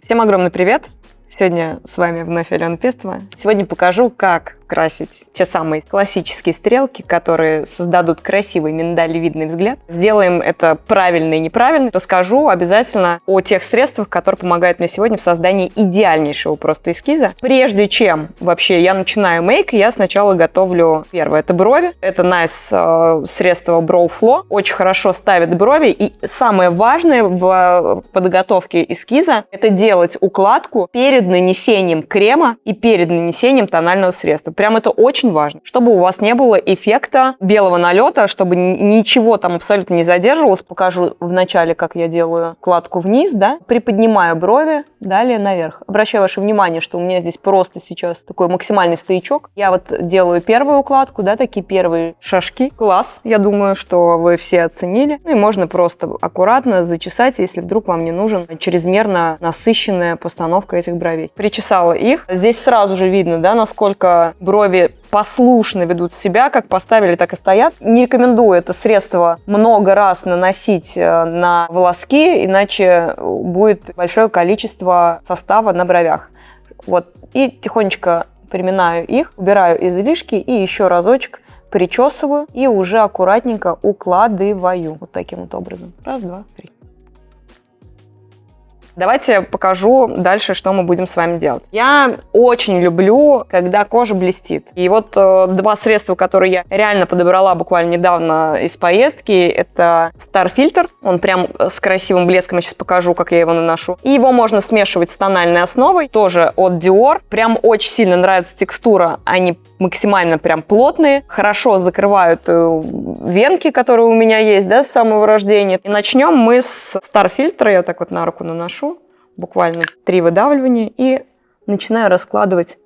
Всем огромный привет! Сегодня с вами вновь Алена Пестова. Сегодня покажу, как красить те самые классические стрелки, которые создадут красивый миндалевидный взгляд. Сделаем это правильно и неправильно. Расскажу обязательно о тех средствах, которые помогают мне сегодня в создании идеальнейшего просто эскиза. Прежде чем вообще я начинаю мейк, я сначала готовлю первое. Это брови. Это Nice средство Brow Flow. Очень хорошо ставит брови. И самое важное в подготовке эскиза – это делать укладку перед нанесением крема и перед нанесением тонального средства. Прям это очень важно, чтобы у вас не было эффекта белого налета, чтобы ничего там абсолютно не задерживалось. Покажу вначале, как я делаю укладку вниз, да, приподнимаю брови, далее наверх. Обращаю ваше внимание, что у меня здесь просто сейчас такой максимальный стоячок. Я вот делаю первую укладку, да, такие первые шажки. Класс, я думаю, что вы все оценили. Ну и можно просто аккуратно зачесать, если вдруг вам не нужен чрезмерно насыщенная постановка этих бровей. Причесала их. Здесь сразу же видно, да, насколько брови послушно ведут себя, как поставили, так и стоят. Не рекомендую это средство много раз наносить на волоски, иначе будет большое количество состава на бровях. Вот. И тихонечко приминаю их, убираю излишки и еще разочек причесываю и уже аккуратненько укладываю. Вот таким вот образом. Раз, два, три. Давайте покажу дальше, что мы будем с вами делать. Я очень люблю, когда кожа блестит. И вот два средства, которые я реально подобрала буквально недавно из поездки, это Star Filter. Он прям с красивым блеском, я сейчас покажу, как я его наношу. И его можно смешивать с тональной основой, тоже от Dior. Прям очень сильно нравится текстура, они максимально прям плотные, хорошо закрывают венки, которые у меня есть, да, с самого рождения. И начнем мы с Star Filter. Я так вот на руку наношу, буквально 3 выдавливания, и начинаю раскладывать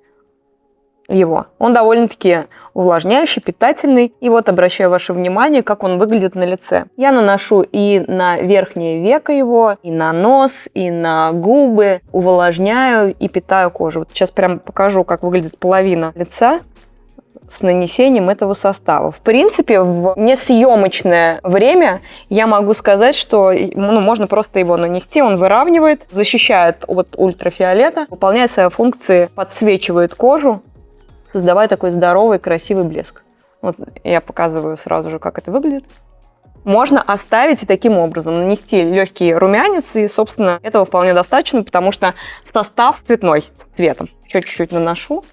его. Он довольно-таки увлажняющий, питательный. И вот обращаю ваше внимание, как он выглядит на лице. Я наношу и на верхнее веко его, и на нос, и на губы. Увлажняю и питаю кожу. Вот сейчас прям покажу, как выглядит половина лица с нанесением этого состава. В принципе, в несъемочное время я могу сказать, что можно просто его нанести, он выравнивает, защищает от ультрафиолета, выполняет свои функции, подсвечивает кожу, создавая такой здоровый, красивый блеск. Вот я показываю сразу же, как это выглядит. Можно оставить и таким образом нанести легкий румянец, и, собственно, этого вполне достаточно, потому что состав цветной, с цветом. Еще чуть-чуть наношу.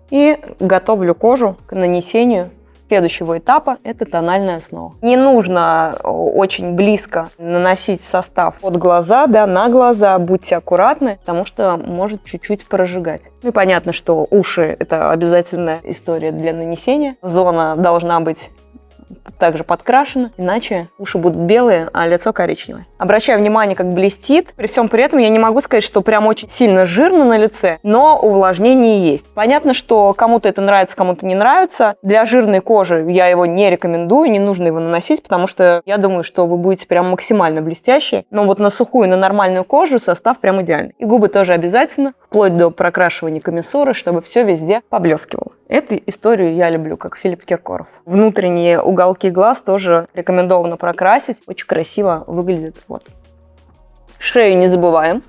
И готовлю кожу к нанесению следующего этапа, это тональная основа. Не нужно очень близко наносить состав под глаза, да, на глаза, будьте аккуратны, потому что может чуть-чуть прожигать. Ну и понятно, что уши – это обязательная история для нанесения. Зона должна быть также подкрашено, иначе уши будут белые, а лицо коричневое. Обращаю внимание, как блестит. При всем при этом я не могу сказать, что прям очень сильно жирно на лице, но увлажнение есть. Понятно, что кому-то это нравится, кому-то не нравится. Для жирной кожи я его не рекомендую, не нужно его наносить, потому что я думаю, что вы будете прям максимально блестящие. Но вот на сухую, на нормальную кожу состав прям идеальный. И губы тоже обязательно, вплоть до прокрашивания комиссуры, чтобы все везде поблескивало. Эту историю я люблю, как Филипп Киркоров. Внутренние уголки глаз тоже рекомендовано прокрасить. Очень красиво выглядит. Вот. Шею не забываем.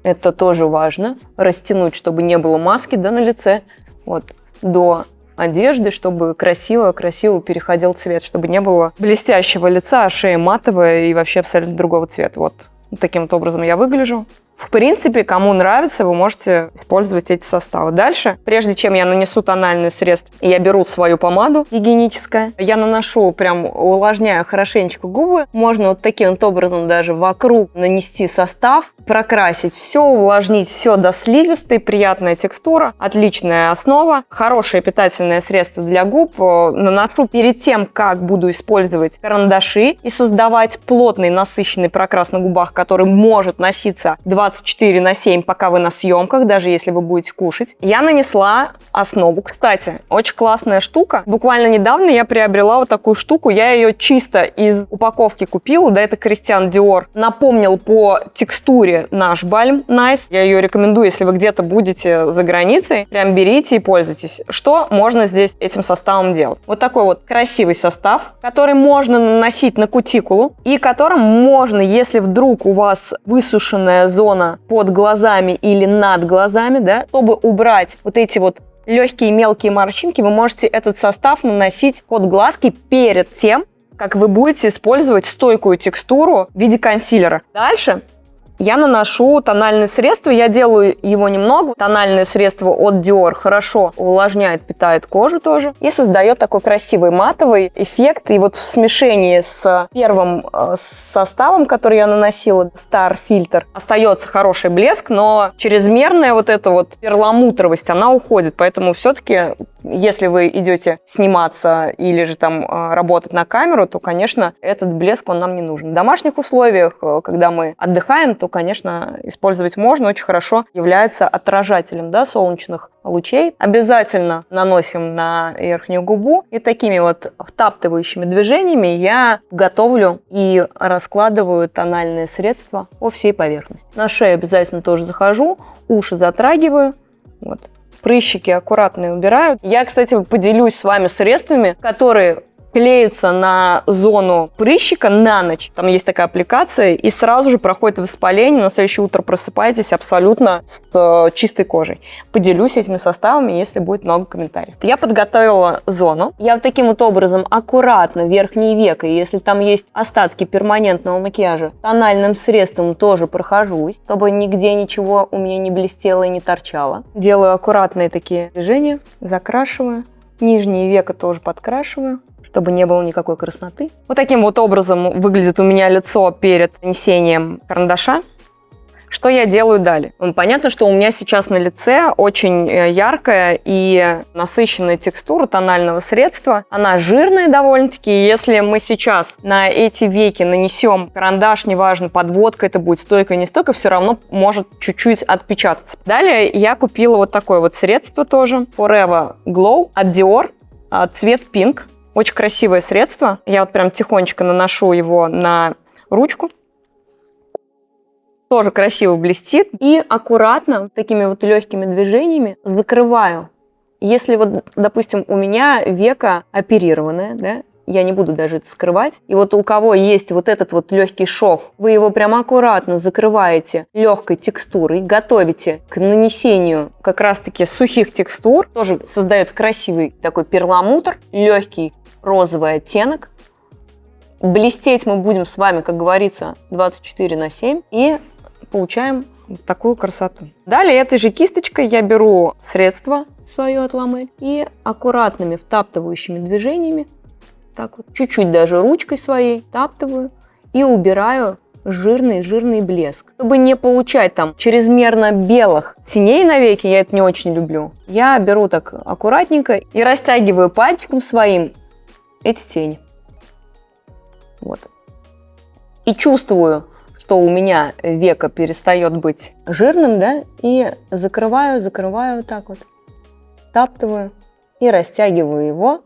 Это тоже важно. Растянуть, чтобы не было маски, да, на лице. Вот. До одежды, чтобы красиво переходил цвет. Чтобы не было блестящего лица, а шея матовая и вообще абсолютно другого цвета. Вот. Таким вот образом я выгляжу. В принципе, кому нравится, вы можете использовать эти составы. Дальше, прежде чем я нанесу тональное средство, я беру свою помаду гигиеническую. Я наношу, прям увлажняю хорошенечко губы. Можно вот таким вот образом даже вокруг нанести состав, прокрасить все, увлажнить все до слизистой. Приятная текстура, отличная основа, хорошее питательное средство для губ. Наношу перед тем, как буду использовать карандаши и создавать плотный, насыщенный прокрас на губах, который может носиться 24/7, пока вы на съемках, даже если вы будете кушать. Я нанесла основу. Кстати, очень классная штука. Буквально недавно я приобрела вот такую штуку. Я ее чисто из упаковки купила. Да, это Christian Dior. Напомнил по текстуре наш Balm Nice. Я ее рекомендую, если вы где-то будете за границей. Прям берите и пользуйтесь. Что можно здесь этим составом делать? Вот такой вот красивый состав, который можно наносить на кутикулу и которым можно, если вдруг у вас высушенная зона зона под глазами или над глазами, да, чтобы убрать вот эти вот легкие мелкие морщинки, вы можете этот состав наносить под глазки перед тем, как вы будете использовать стойкую текстуру в виде консилера. Дальше я наношу тональное средство, я делаю его немного. Тональное средство от Dior хорошо увлажняет, питает кожу тоже и создает такой красивый матовый эффект. И вот в смешении с первым составом, который я наносила, Star Filter, остается хороший блеск, но чрезмерная вот эта вот перламутровость, она уходит. Поэтому все-таки, если вы идете сниматься или же там работать на камеру, то, конечно, этот блеск, он нам не нужен. В домашних условиях, когда мы отдыхаем, то, конечно, использовать можно, очень хорошо является отражателем, да, солнечных лучей. Обязательно наносим на верхнюю губу и такими вот втаптывающими движениями я готовлю и раскладываю тональные средства по всей поверхности. На шею обязательно тоже захожу, уши затрагиваю, вот. Прыщики аккуратно убираю. Я, кстати, поделюсь с вами средствами, которые клеются на зону прыщика на ночь. Там есть такая аппликация, и сразу же проходит воспаление, на следующее утро просыпаетесь абсолютно с чистой кожей. Поделюсь этими составами, если будет много комментариев. Я подготовила зону. Я вот таким вот образом аккуратно верхние века, если там есть остатки перманентного макияжа, тональным средством тоже прохожусь, чтобы нигде ничего у меня не блестело и не торчало. Делаю аккуратные такие движения, закрашиваю. Нижние века тоже подкрашиваю, чтобы не было никакой красноты. Вот таким вот образом выглядит у меня лицо перед нанесением карандаша. Что я делаю далее? Понятно, что у меня сейчас на лице очень яркая и насыщенная текстура тонального средства. Она жирная довольно-таки. Если мы сейчас на эти веки нанесем карандаш, неважно, подводка, это будет стойкая, не стойкая, все равно может чуть-чуть отпечататься. Далее я купила вот такое вот средство тоже. Forever Glow от Dior. Цвет Pink. Очень красивое средство. Я вот прям тихонечко наношу его на ручку. Тоже красиво блестит. И аккуратно, такими вот легкими движениями закрываю. Если вот, допустим, у меня века оперированное, да, я не буду даже это скрывать. И вот у кого есть вот этот вот легкий шов, вы его прям аккуратно закрываете легкой текстурой, готовите к нанесению как раз-таки сухих текстур. Тоже создает красивый такой перламутр, легкий розовый оттенок. Блестеть мы будем с вами, как говорится, 24/7 и получаем такую красоту. Далее этой же кисточкой я беру средство свое от Ламель и аккуратными втаптывающими движениями, так вот, чуть-чуть даже ручкой своей втаптываю и убираю жирный блеск. Чтобы не получать там чрезмерно белых теней на веке, я это не очень люблю, я беру так аккуратненько и растягиваю пальчиком своим эти тени. Вот. И чувствую, что у меня веко перестает быть жирным, да, и закрываю так вот, таптываю и растягиваю его,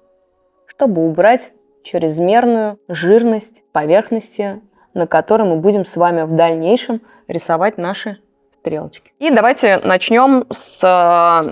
чтобы убрать чрезмерную жирность поверхности, на которой мы будем с вами в дальнейшем рисовать наши стрелочки. И давайте начнем с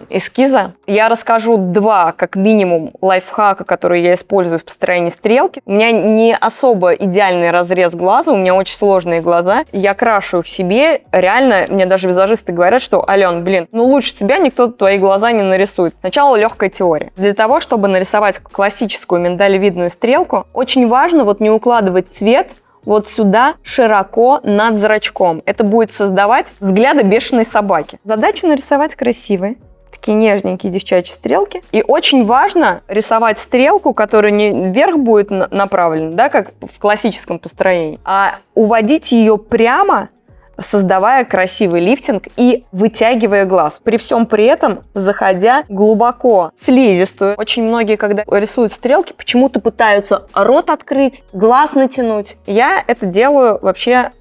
эскиза. Я расскажу два, как минимум, лайфхака, которые я использую в построении стрелки. У меня не особо идеальный разрез глаза, у меня очень сложные глаза. Я крашу их себе. Реально, мне даже визажисты говорят, что, Ален, блин, ну лучше тебя никто твои глаза не нарисует. Сначала легкая теория. Для того, чтобы нарисовать классическую миндалевидную стрелку, очень важно вот не укладывать цвет вот сюда широко над зрачком. Это будет создавать взгляды бешеной собаки. Задача нарисовать красивые, такие нежненькие девчачьи стрелки. И очень важно рисовать стрелку, которая не вверх будет направлена, да, как в классическом построении, а уводить ее прямо, создавая красивый лифтинг и вытягивая глаз. При всем при этом заходя глубоко в слизистую. Очень многие, когда рисуют стрелки, почему-то пытаются рот открыть, глаз натянуть. Я это делаю вообще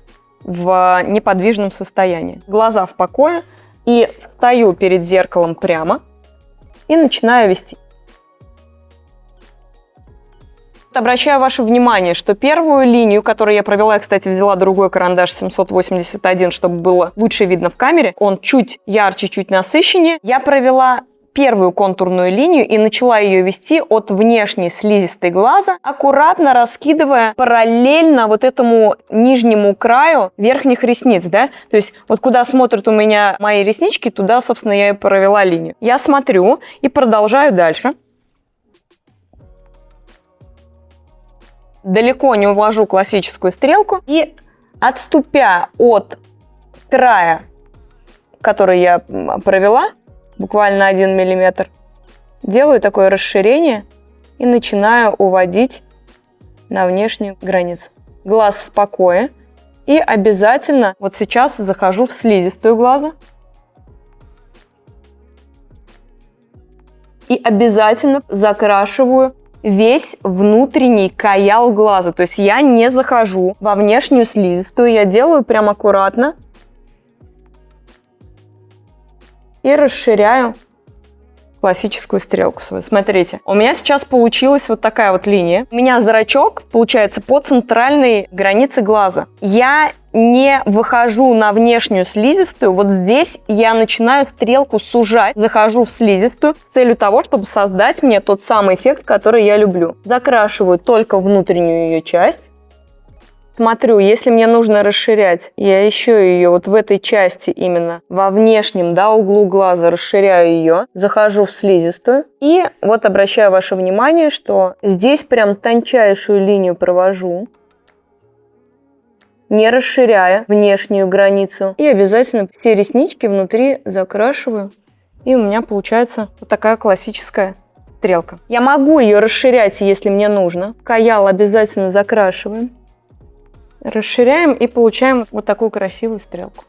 в неподвижном состоянии. Глаза в покое. И встаю перед зеркалом прямо и начинаю вести. Обращаю ваше внимание, что первую линию, которую я провела, я, кстати, взяла другой карандаш 781, чтобы было лучше видно в камере, он чуть ярче, чуть насыщеннее. Я провела первую контурную линию и начала ее вести от внешней слизистой глаза, аккуратно раскидывая параллельно вот этому нижнему краю верхних ресниц, да? То есть вот куда смотрят у меня мои реснички, туда, собственно, я и провела линию. Я смотрю и продолжаю дальше. Далеко не увожу классическую стрелку и, отступя от края, который я провела, буквально 1 миллиметр, делаю такое расширение и начинаю уводить на внешнюю границу. Глаз в покое. И обязательно вот сейчас захожу в слизистую глаза. И обязательно закрашиваю весь внутренний каял глаза. То есть я не захожу во внешнюю слизистую, я делаю прям аккуратно. И расширяю классическую стрелку свою. Смотрите, у меня сейчас получилась вот такая вот линия. У меня зрачок получается по центральной границе глаза. Я не выхожу на внешнюю слизистую. Вот здесь я начинаю стрелку сужать, захожу в слизистую с целью того, чтобы создать мне тот самый эффект, который я люблю. Закрашиваю только внутреннюю ее часть. Смотрю, если мне нужно расширять, я еще ее вот в этой части именно, во внешнем, да, углу глаза расширяю ее, захожу в слизистую и вот обращаю ваше внимание, что здесь прям тончайшую линию провожу, не расширяя внешнюю границу. И обязательно все реснички внутри закрашиваю, и у меня получается вот такая классическая стрелка. Я могу ее расширять, если мне нужно. Каял обязательно закрашиваем. Расширяем и получаем вот такую красивую стрелку.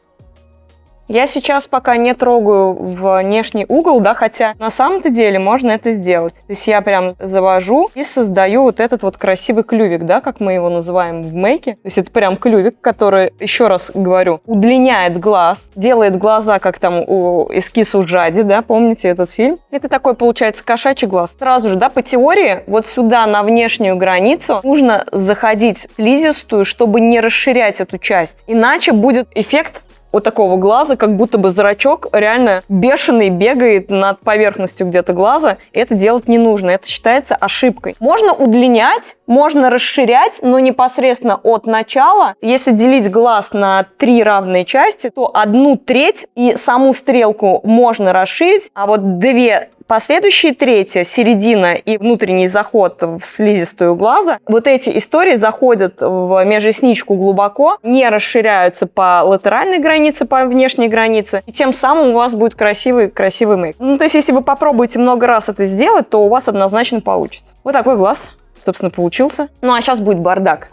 Я сейчас пока не трогаю внешний угол, да, хотя на самом-то деле можно это сделать. То есть я прям завожу и создаю вот этот вот красивый клювик, да, как мы его называем в мейке. То есть это прям клювик, который, еще раз говорю, удлиняет глаз, делает глаза, как там у эскиз у Жади, да, помните этот фильм? Это такой, получается, кошачий глаз. Сразу же, да, по теории, вот сюда на внешнюю границу нужно заходить в слизистую, чтобы не расширять эту часть. Иначе будет эффект вот такого глаза, как будто бы зрачок реально бешеный бегает над поверхностью где-то глаза. Это делать не нужно, это считается ошибкой. Можно удлинять, можно расширять, но непосредственно от начала. Если делить глаз на 3 равные части, то 1/3 и саму стрелку можно расширить, а вот 2 последующие трети, середина и внутренний заход в слизистую глаза, вот эти истории заходят в межресничку глубоко, не расширяются по латеральной границе, по внешней границе, и тем самым у вас будет красивый мейк. Ну, то есть, если вы попробуете много раз это сделать, то у вас однозначно получится. Вот такой глаз, собственно, получился. Ну, а сейчас будет бардак.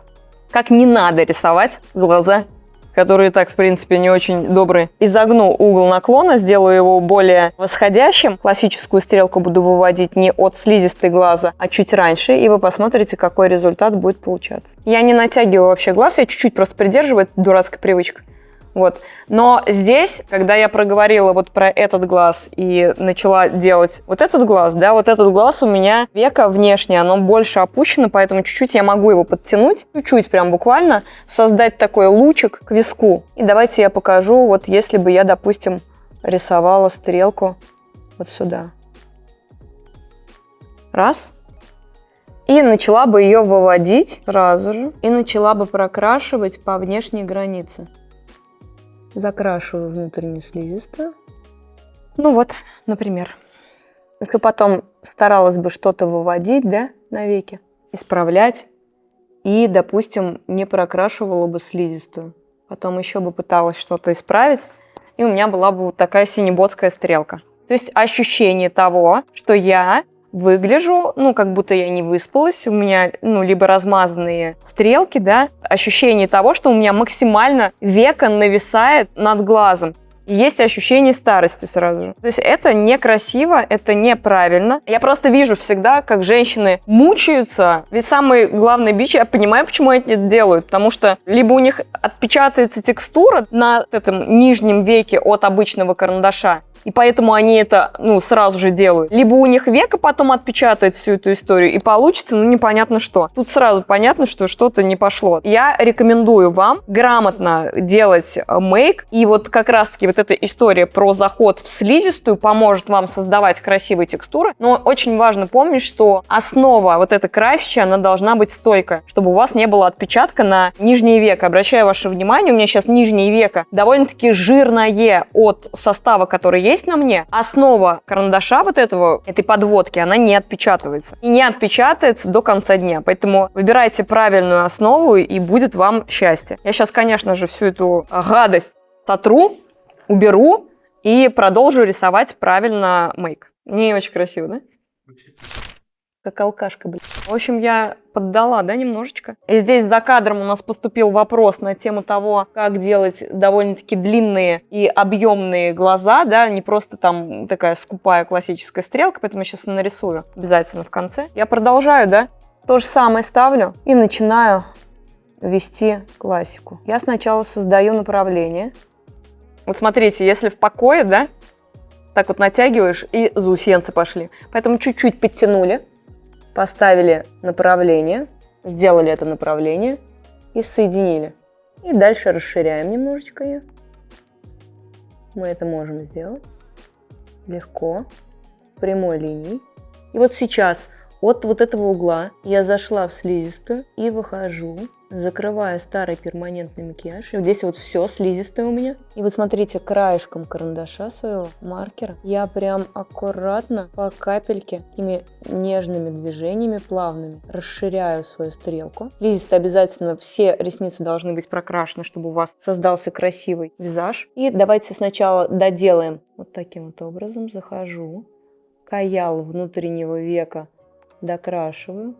Как не надо рисовать глаза, которые так, в принципе, не очень добрые. Изогну угол наклона, сделаю его более восходящим. Классическую стрелку буду выводить не от слизистой глаза, а чуть раньше, и вы посмотрите, какой результат будет получаться. Я не натягиваю вообще глаз, я чуть-чуть просто придерживаю, это дурацкая привычка. Вот. Но здесь, когда я проговорила вот про этот глаз и начала делать вот этот глаз, да, вот этот глаз у меня веко внешнее, оно больше опущено, поэтому чуть-чуть я могу его подтянуть, чуть-чуть прям буквально создать такой лучик к виску. И давайте я покажу, вот если бы я, допустим, рисовала стрелку вот сюда. Раз. И начала бы ее выводить сразу же, и начала бы прокрашивать по внешней границе. Закрашиваю внутреннюю слизистую. Ну вот, например. Если потом старалась бы что-то выводить, да, на веки, исправлять, и, допустим, не прокрашивала бы слизистую. Потом еще бы пыталась что-то исправить, и у меня была бы вот такая синеботская стрелка. То есть ощущение того, что я выгляжу, ну, как будто я не выспалась, у меня, ну, либо размазанные стрелки, да, ощущение того, что у меня максимально веко нависает над глазом. И есть ощущение старости сразу же. То есть это некрасиво, это неправильно. Я просто вижу всегда, как женщины мучаются. Ведь самый главный бич, я понимаю, почему они это делают. Потому что либо у них отпечатается текстура на этом нижнем веке от обычного карандаша, и поэтому они это, сразу же делают. Либо у них века потом отпечатает всю эту историю, и получится, непонятно что. Тут сразу понятно, что что-то не пошло. Я рекомендую вам грамотно делать мейк, и вот как раз-таки вот эта история про заход в слизистую поможет вам создавать красивые текстуры, но очень важно помнить, что основа вот этой красящая, она должна быть стойкая, чтобы у вас не было отпечатка на нижнее веко. Обращаю ваше внимание, у меня сейчас нижнее веко довольно-таки жирное от состава, который есть на мне. Основа карандаша вот этой подводки, она не отпечатывается. И не отпечатается до конца дня. Поэтому выбирайте правильную основу, и будет вам счастье. Я сейчас, конечно же, всю эту гадость сотру, уберу и продолжу рисовать правильно мейк. Не очень красиво, да? Как алкашка, блин. В общем, я поддала, немножечко. И здесь за кадром у нас поступил вопрос на тему того, как делать довольно-таки длинные и объемные глаза, не просто там такая скупая классическая стрелка, поэтому я сейчас нарисую обязательно в конце. Я продолжаю, то же самое ставлю и начинаю вести классику. Я сначала создаю направление. Вот смотрите, если в покое, так вот натягиваешь, и заусенцы пошли. Поэтому чуть-чуть подтянули. Поставили направление, сделали это направление и соединили. И дальше расширяем немножечко ее. Мы это можем сделать легко, прямой линией. И вот сейчас от вот этого угла я зашла в слизистую и выхожу, закрывая старый перманентный макияж. И вот здесь вот все слизистое у меня. И вот смотрите, краешком карандаша своего маркера я прям аккуратно по капельке, такими нежными движениями, плавными, расширяю свою стрелку. Слизистая обязательно, все ресницы должны быть прокрашены, чтобы у вас создался красивый визаж. И давайте сначала доделаем вот таким вот образом. Захожу, каял внутреннего века докрашиваю,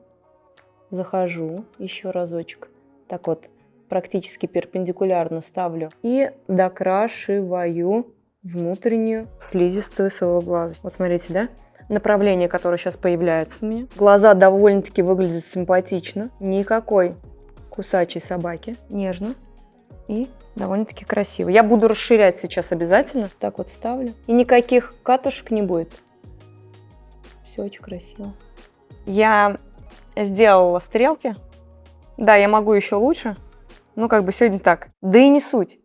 захожу еще разочек. Так вот, практически перпендикулярно ставлю и докрашиваю внутреннюю слизистую своего глаза. Вот смотрите, направление, которое сейчас появляется у меня. Глаза довольно-таки выглядят симпатично. Никакой кусачей собаки. Нежно и довольно-таки красиво. Я буду расширять сейчас обязательно. Так вот ставлю. И никаких катышек не будет. Все очень красиво. Я сделала стрелки. Да, я могу еще лучше, сегодня так. Да и не суть,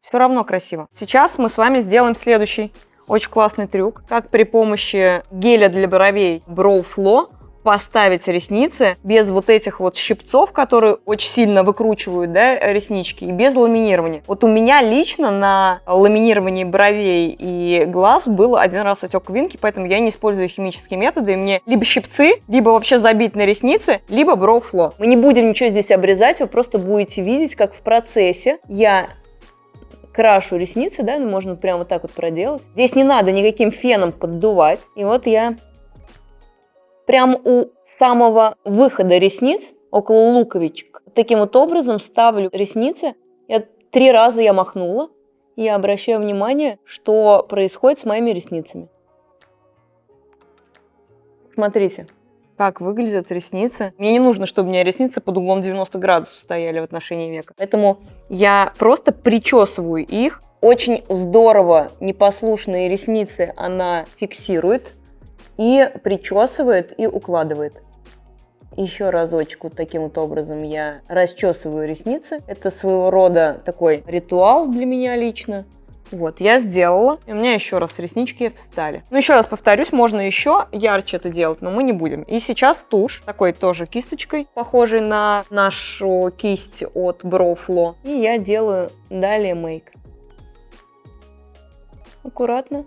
все равно красиво. Сейчас мы с вами сделаем следующий очень классный трюк. Как при помощи геля для бровей Brow Flo поставить ресницы без вот этих вот щипцов, которые очень сильно выкручивают, реснички, и без ламинирования. Вот у меня лично на ламинировании бровей и глаз был один раз отек Винки, поэтому я не использую химические методы, и мне либо щипцы, либо вообще забить на ресницы, либо Brow Flo. Мы не будем ничего здесь обрезать, вы просто будете видеть, как в процессе я крашу ресницы, можно прямо вот так вот проделать. Здесь не надо никаким феном поддувать. И вот я прямо у самого выхода ресниц, около луковичек, таким вот образом ставлю ресницы. 3 раза я махнула, и я обращаю внимание, что происходит с моими ресницами. Смотрите, как выглядят ресницы. Мне не нужно, чтобы у меня ресницы под углом 90 градусов стояли в отношении века. Поэтому я просто причесываю их. Очень здорово непослушные ресницы она фиксирует и причесывает, и укладывает. Еще разочек вот таким вот образом я расчесываю ресницы. Это своего рода такой ритуал для меня лично. Вот, я сделала, и у меня еще раз реснички встали. Еще раз повторюсь, можно еще ярче это делать, но мы не будем. И сейчас тушь, такой тоже кисточкой, похожей на нашу кисть от Brow Flo. И я делаю далее мейк. Аккуратно.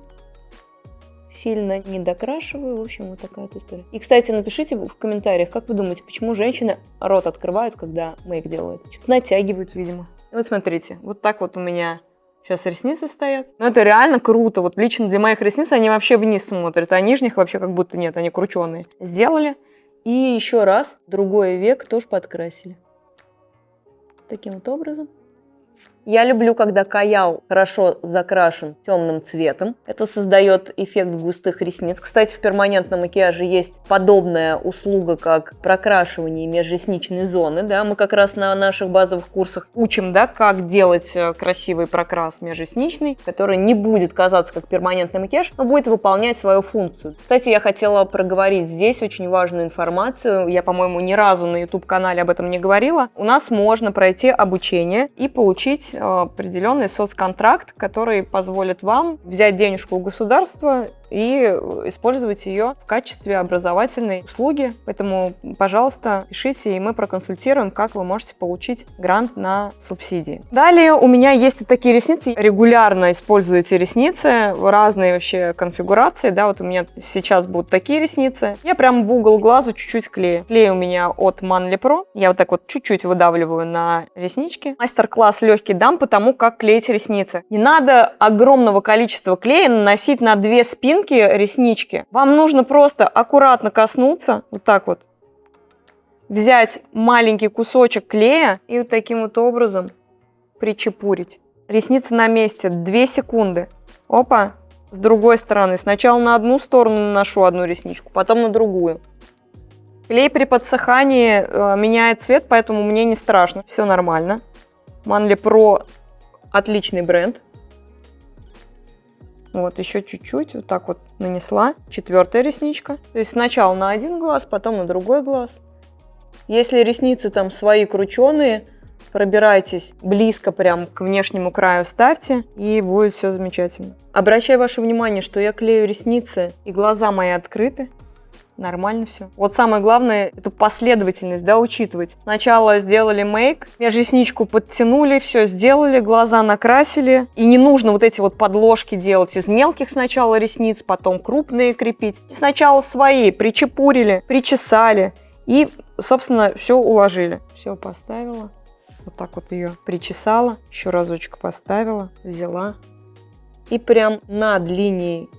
Сильно не докрашиваю. В общем, вот такая вот история. И, кстати, напишите в комментариях, как вы думаете, почему женщины рот открывают, когда мейк делают? Что-то натягивают, видимо. И вот смотрите, вот так вот у меня сейчас ресницы стоят. Но это реально круто. Вот лично для моих ресниц они вообще вниз смотрят, а нижних вообще как будто нет, они крученые. Сделали. И еще раз другой век тоже подкрасили. Таким вот образом. Я люблю, когда каял хорошо закрашен темным цветом. Это создает эффект густых ресниц. Кстати, в перманентном макияже есть подобная услуга, как прокрашивание межресничной зоны. Да? Мы как раз на наших базовых курсах учим, да, как делать красивый прокрас межресничный, который не будет казаться как перманентный макияж, но будет выполнять свою функцию. Кстати, я хотела проговорить здесь очень важную информацию. Я, по-моему, ни разу на YouTube-канале об этом не говорила. У нас можно пройти обучение и получить определенный соцконтракт, который позволит вам взять денежку у государства и использовать ее в качестве образовательной услуги. Поэтому, пожалуйста, пишите, и мы проконсультируем, как вы можете получить грант на субсидии. Далее у меня есть вот такие ресницы. Регулярно использую эти ресницы в разные вообще конфигурации. Да, вот у меня сейчас будут такие ресницы. Я прям в угол глаза чуть-чуть клею. Клей у меня от Manly Pro. Я вот так вот чуть-чуть выдавливаю на реснички. Мастер-класс легкий дам, потому как клеить ресницы. Не надо огромного количества клея наносить на две спинки реснички. Вам нужно просто аккуратно коснуться, вот так вот, взять маленький кусочек клея и вот таким вот образом причепурить. Ресницы на месте, 2 секунды. Опа, с другой стороны. Сначала на одну сторону наношу одну ресничку, потом на другую. Клей при подсыхании меняет цвет, поэтому мне не страшно. Все нормально. Manly Pro отличный бренд. Вот, еще чуть-чуть, вот так вот нанесла. 4-я ресничка. То есть сначала на один глаз, потом на другой глаз. Если ресницы там свои крученые, пробирайтесь близко прям к внешнему краю, ставьте, и будет все замечательно. Обращаю ваше внимание, что я клею ресницы, и глаза мои открыты. Нормально все. Вот самое главное, эту последовательность, да, учитывать. Сначала сделали мейк, межресничку подтянули, все сделали, глаза накрасили. И не нужно вот эти вот подложки делать из мелких сначала ресниц, потом крупные крепить. Сначала свои причепурили, причесали и, собственно, все уложили. Все поставила. Вот так вот ее причесала, еще разочек поставила, взяла. И прям над линией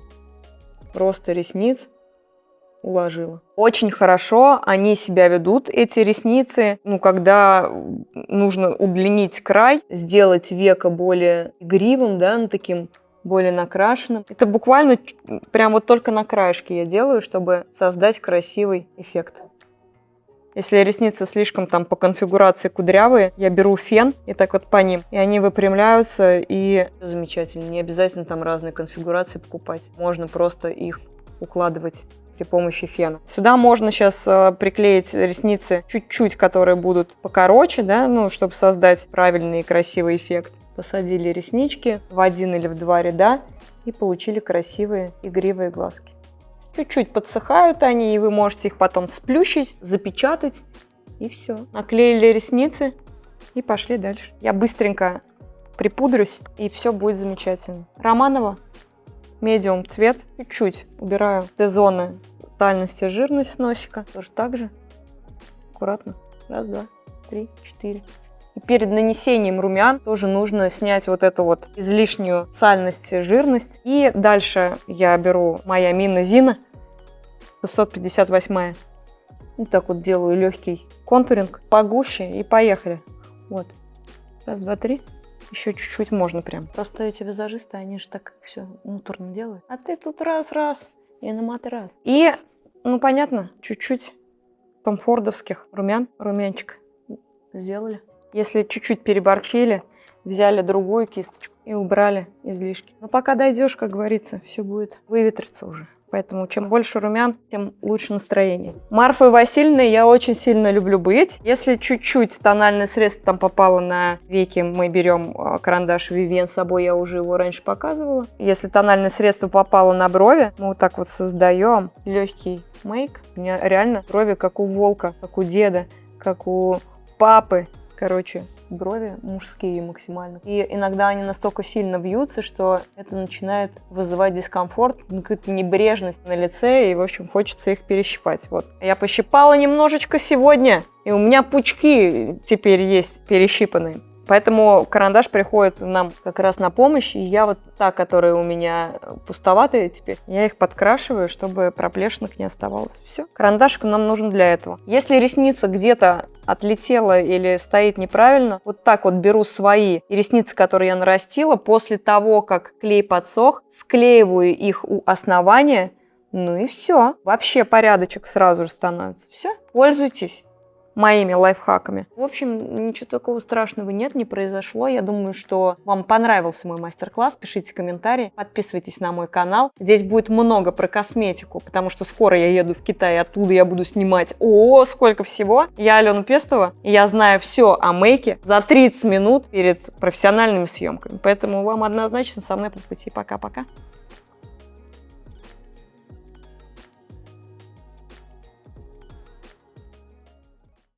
роста ресниц уложила. Очень хорошо они себя ведут, эти ресницы, когда нужно удлинить край, сделать веко более игривым, да, таким более накрашенным. Это буквально прям вот только на краешке я делаю, чтобы создать красивый эффект. Если ресницы слишком там по конфигурации кудрявые, я беру фен и так вот по ним, и они выпрямляются, и замечательно. Не обязательно там разные конфигурации покупать. Можно просто их укладывать при помощи фена. Сюда можно сейчас приклеить ресницы чуть-чуть, которые будут покороче, да, чтобы создать правильный и красивый эффект. Посадили реснички в 1 или в 2 ряда и получили красивые игривые глазки. Чуть-чуть подсыхают они, и вы можете их потом сплющить, запечатать, и все. Наклеили ресницы и пошли дальше. Я быстренько припудрюсь, и все будет замечательно. Романова. Медиум цвет. Чуть-чуть убираю Т-зоны, тональность и жирность носика. Тоже так же. Аккуратно. 1, 2, 3, 4. И перед нанесением румян тоже нужно снять вот эту вот излишнюю сальность и жирность. И дальше я беру моя Мина Зина 658. Вот так вот делаю легкий контуринг, погуще, и поехали. Вот. 1, 2, 3. Еще чуть-чуть можно прям. Просто эти визажисты, они же так все муторно делают. А ты тут раз, и на матрас. И, понятно, чуть-чуть томфордовских румянчик сделали. Если чуть-чуть переборчили, взяли другую кисточку и убрали излишки. Но пока дойдешь, как говорится, все будет выветриться уже. Поэтому чем больше румян, тем лучше настроение. Марфой Васильевной я очень сильно люблю быть. Если чуть-чуть тональное средство там попало на веки, мы берем карандаш Vivien с собой, я уже его раньше показывала. Если тональное средство попало на брови, мы вот так вот создаем легкий мейк. У меня реально брови как у волка, как у деда, как у папы. Короче, брови мужские максимально. И иногда они настолько сильно вьются, что это начинает вызывать дискомфорт, какую-то небрежность на лице, и, в общем, хочется их перещипать. Вот. Я пощипала немножечко сегодня, и у меня пучки теперь есть перещипанные. Поэтому карандаш приходит нам как раз на помощь, и я вот та, которая у меня пустоватые теперь, я их подкрашиваю, чтобы проплешинок не оставалось. Все. Карандашик нам нужен для этого. Если ресница где-то отлетела или стоит неправильно, вот так вот беру свои ресницы, которые я нарастила, после того, как клей подсох, склеиваю их у основания, ну и все. Вообще порядочек сразу же становится. Все. Пользуйтесь моими лайфхаками. В общем, ничего такого страшного нет, не произошло. Я думаю, что вам понравился мой мастер-класс. Пишите комментарии, подписывайтесь на мой канал. Здесь будет много про косметику, потому что скоро я еду в Китай, и оттуда я буду снимать сколько всего. Я Алена Пестова, и я знаю все о мейке за 30 минут перед профессиональными съемками. Поэтому вам однозначно со мной по пути. Пока-пока.